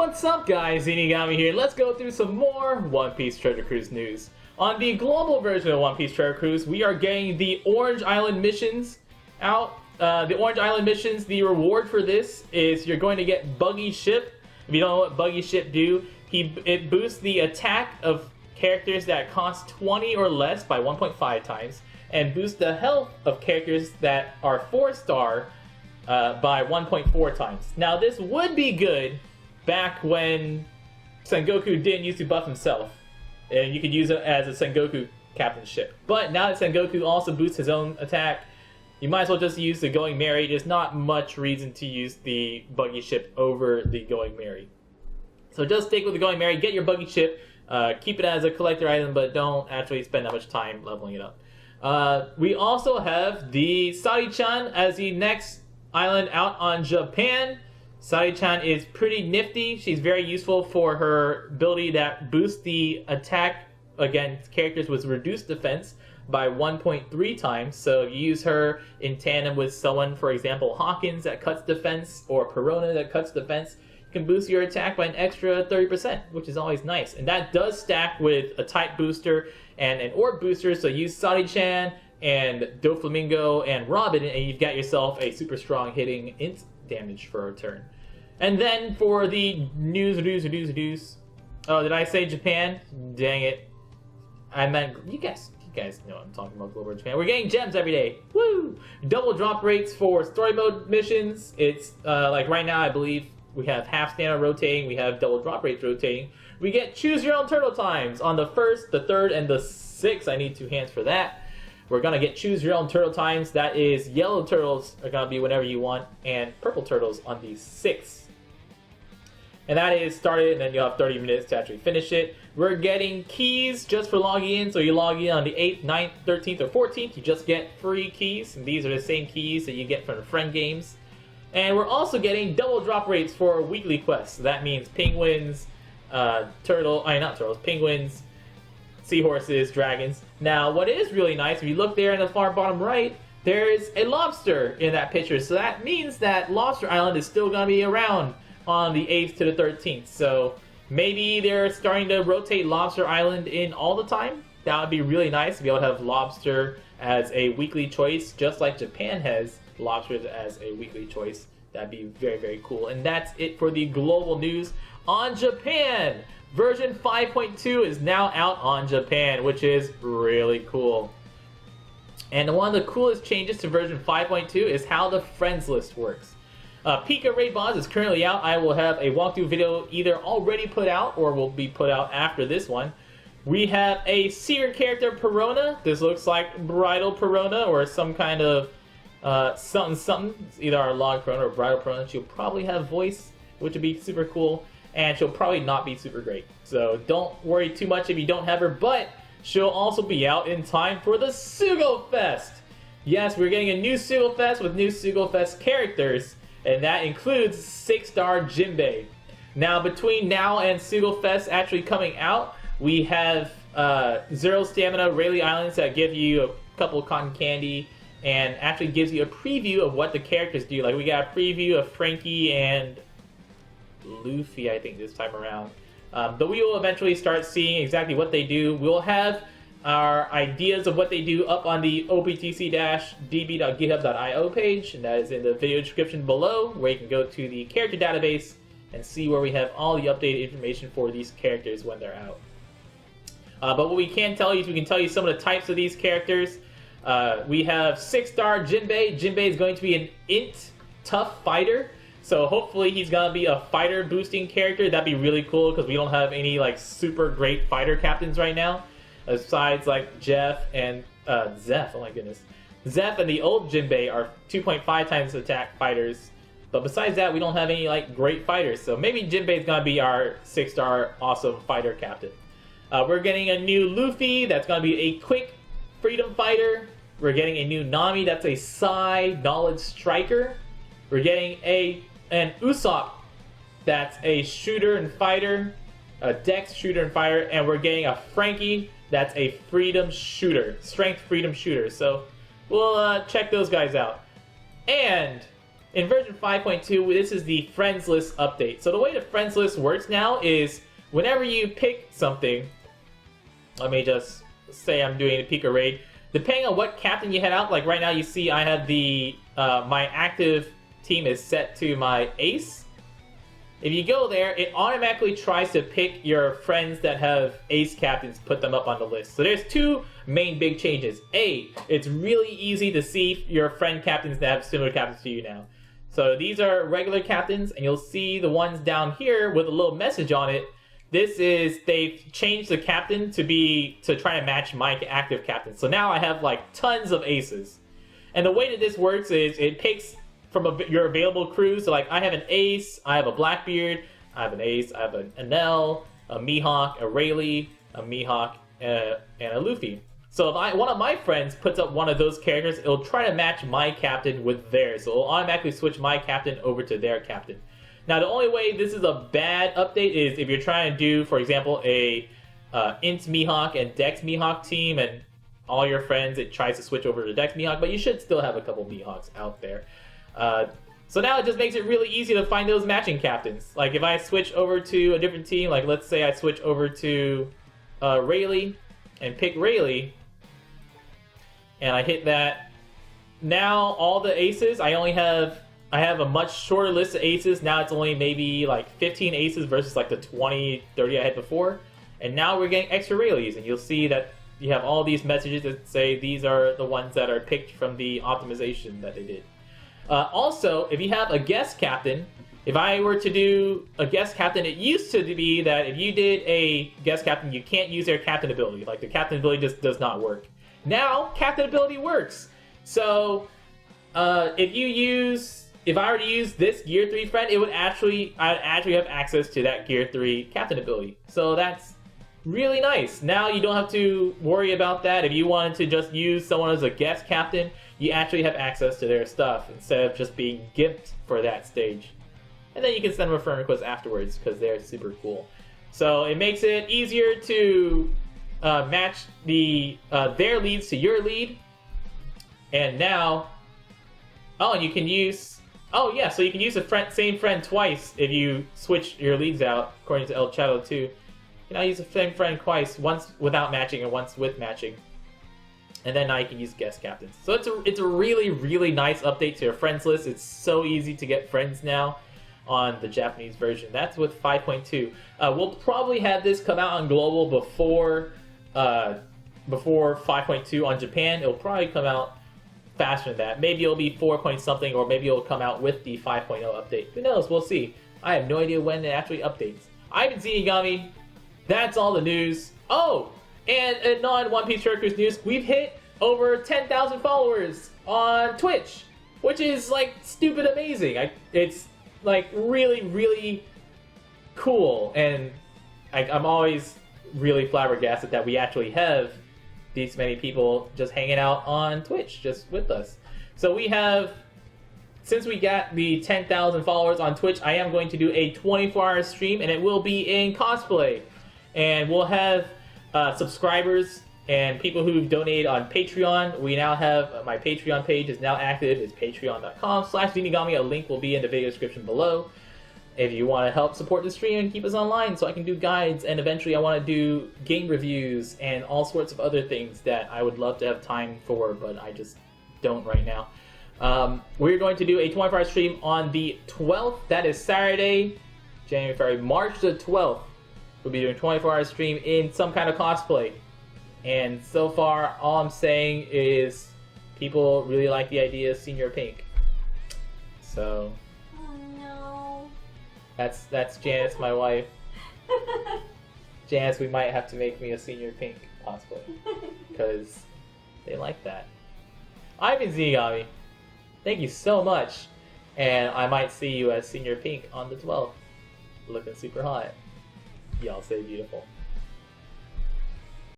What's up guys, Inigami here. Let's go through some more One Piece Treasure Cruise news. On the global version of One Piece Treasure Cruise, we are getting the Orange Island missions out. The Orange Island missions, the reward for this is you're going to get Buggy Ship. If you don't know what Buggy Ship do, it boosts the attack of characters that cost 20 or less by 1.5 times, and boosts the health of characters that are 4-star by 1.4 times. Now this would be good back when Sengoku didn't use to buff himself, and you could use it as a Sengoku captain ship. But now that Sengoku also boosts his own attack, you might as well just use the Going Merry. There's not much reason to use the Buggy Ship over the Going Merry. So just stick with the Going Merry, get your Buggy Ship, keep it as a collector item, but don't actually spend that much time leveling it up. We also have the Sari-chan as the next island out on Japan. Sari-chan is pretty nifty. She's very useful for her ability that boosts the attack against characters with reduced defense by 1.3 times. So if you use her in tandem with someone, for example, Hawkins that cuts defense, or Perona that cuts defense, you can boost your attack by an extra 30%, which is always nice. And that does stack with a type booster and an orb booster, so use Sari-chan and Doflamingo and Robin, and you've got yourself a super strong hitting int damage for a turn. And then for the news. Oh, did I say Japan? Dang it. I meant, you guys know what I'm talking about, global Japan. We're getting gems every day. Woo! Double drop rates for story mode missions. It's like right now, I believe we have half standard rotating. We have double drop rates rotating. We get choose your own turtle times on the 1st, the 3rd, and the 6th. I need 2 hands for that. We're gonna get choose your own turtle times. That is yellow turtles are gonna be whenever you want, and purple turtles on the 6th. And that is started, and then you'll have 30 minutes to actually finish it. We're getting keys just for logging in, so you log in on the 8th, 9th, 13th, or 14th, you just get free keys, and these are the same keys that you get from the friend games. And we're also getting double drop rates for weekly quests. So that means penguins, penguins, seahorses, dragons. Now, what is really nice, if you look there in the far bottom right, there's a lobster in that picture. So that means that Lobster Island is still going to be around on the 8th to the 13th. So maybe they're starting to rotate Lobster Island in all the time. That would be really nice to be able to have lobster as a weekly choice, just like Japan has lobsters as a weekly choice. That'd be very, very cool. And that's it for the global news on Japan. Version 5.2 is now out on Japan, which is really cool. And one of the coolest changes to version 5.2 is how the friends list works. Pika Raid Boss is currently out. I will have a walkthrough video either already put out or will be put out after this one. We have a secret character, Perona. This looks like Bridal Perona or some kind of something. It's either our log Perona or Bridal Perona. She'll probably have voice, which would be super cool. And she'll probably not be super great. So don't worry too much if you don't have her, but she'll also be out in time for the Sugo Fest. Yes, we're getting a new Sugo Fest with new Sugo Fest characters, and that includes 6-star Jinbei. Now, between now and Sugo Fest actually coming out, we have 0 stamina Rayleigh Islands that give you a couple of cotton candy, and actually gives you a preview of what the characters do. Like, we got a preview of Frankie and Luffy, I think, this time around. But we will eventually start seeing exactly what they do. We'll have our ideas of what they do up on the optc-db.github.io page, and that is in the video description below, where you can go to the character database and see where we have all the updated information for these characters when they're out. But what we can tell you is we can tell you some of the types of these characters. We have 6-star Jinbei. Jinbei is going to be an int tough fighter. So hopefully he's going to be a fighter boosting character. That'd be really cool because we don't have any like super great fighter captains right now. Besides like Jeff and Zeph, oh my goodness. Zeph and the old Jinbei are 2.5 times attack fighters. But besides that, we don't have any like great fighters. So maybe Jinbei's going to be our 6-star awesome fighter captain. We're getting a new Luffy that's going to be a quick freedom fighter. We're getting a new Nami that's a Sai knowledge striker. We're getting an Usopp that's a shooter and fighter, a Dex shooter and fighter, and we're getting a Frankie that's a freedom shooter, strength freedom shooter. So we'll check those guys out. And in version 5.2, this is the friends list update. So the way the friends list works now is whenever you pick something, let me just say I'm doing a Pika raid, depending on what captain you head out, like right now you see I have the, my active team is set to my ace. If you go there, it automatically tries to pick your friends that have ace captains, put them up on the list. So there's two main big changes. A, it's really easy to see your friend captains that have similar captains to you now. So these are regular captains, and you'll see the ones down here with a little message on it. This is, they've changed the captain to try to match my active captain. So now I have like tons of aces. And the way that this works is it picks from your available crews. So like I have an ace, I have a Blackbeard, I have an ace, I have an Enel, a Mihawk, a Rayleigh, a Mihawk, and a Luffy. So if one of my friends puts up one of those characters, it'll try to match my captain with theirs. So it'll automatically switch my captain over to their captain. Now the only way this is a bad update is if you're trying to do, for example, a Int Mihawk and Dex Mihawk team, and all your friends, it tries to switch over to Dex Mihawk, but you should still have a couple Mihawks out there. So now it just makes it really easy to find those matching captains. Like if I switch over to a different team, like let's say I switch over to Rayleigh and pick Rayleigh, and I hit that. Now all the aces, I have a much shorter list of aces. Now it's only maybe like 15 aces versus like the 20, 30 I had before. And now we're getting extra Rayleighs, and you'll see that you have all these messages that say these are the ones that are picked from the optimization that they did. Also, if you have a guest captain, if I were to do a guest captain, it used to be that if you did a guest captain, you can't use their captain ability. Like the captain ability just does not work. Now, captain ability works. So, if I were to use this Gear 3 friend, I'd actually have access to that Gear 3 captain ability. So that's really nice. Now you don't have to worry about that. If you wanted to just use someone as a guest captain, you actually have access to their stuff instead of just being gimped for that stage. And then you can send them a friend request afterwards because they're super cool. So it makes it easier to match their leads to your lead. And now, and you can use, so you can use the same friend twice if you switch your leads out, according to El Chato 2. You can now use the same friend twice, once without matching and once with matching. And then now you can use guest captains. So it's a really, really nice update to your friends list. It's so easy to get friends now on the Japanese version. That's with 5.2. We'll probably have this come out on global before 5.2 on Japan. It'll probably come out faster than that. Maybe it'll be 4 point something, or maybe it'll come out with the 5.0 update. Who knows? We'll see. I have no idea when it actually updates. I've been Zinigami. That's all the news. Oh, and in non-One Piece Treasure Cruise news, we've hit over 10,000 followers on Twitch, which is like stupid amazing. It's like really, really cool, and I'm always really flabbergasted that we actually have these many people just hanging out on Twitch, just with us. So we have, since we got the 10,000 followers on Twitch, I am going to do a 24-hour stream, and it will be in cosplay. And we'll have subscribers and people who've donated on Patreon. We now have, my Patreon page is now active. It's patreon.com/Zinigami. A link will be in the video description below. If you want to help support the stream and keep us online so I can do guides, and eventually I want to do game reviews and all sorts of other things that I would love to have time for, but I just don't right now. We're going to do a 24-hour stream on the 12th. That is Saturday, January, March the 12th. We'll be doing a 24-hour stream in some kind of cosplay. And so far, all I'm saying is people really like the idea of Senior Pink. So... That's Janice, my wife. Janice, we might have to make me a Senior Pink cosplay. Because they like that. I've been Zinigami. Thank you so much. And I might see you as Senior Pink on the 12th. Looking super hot. Y'all stay beautiful.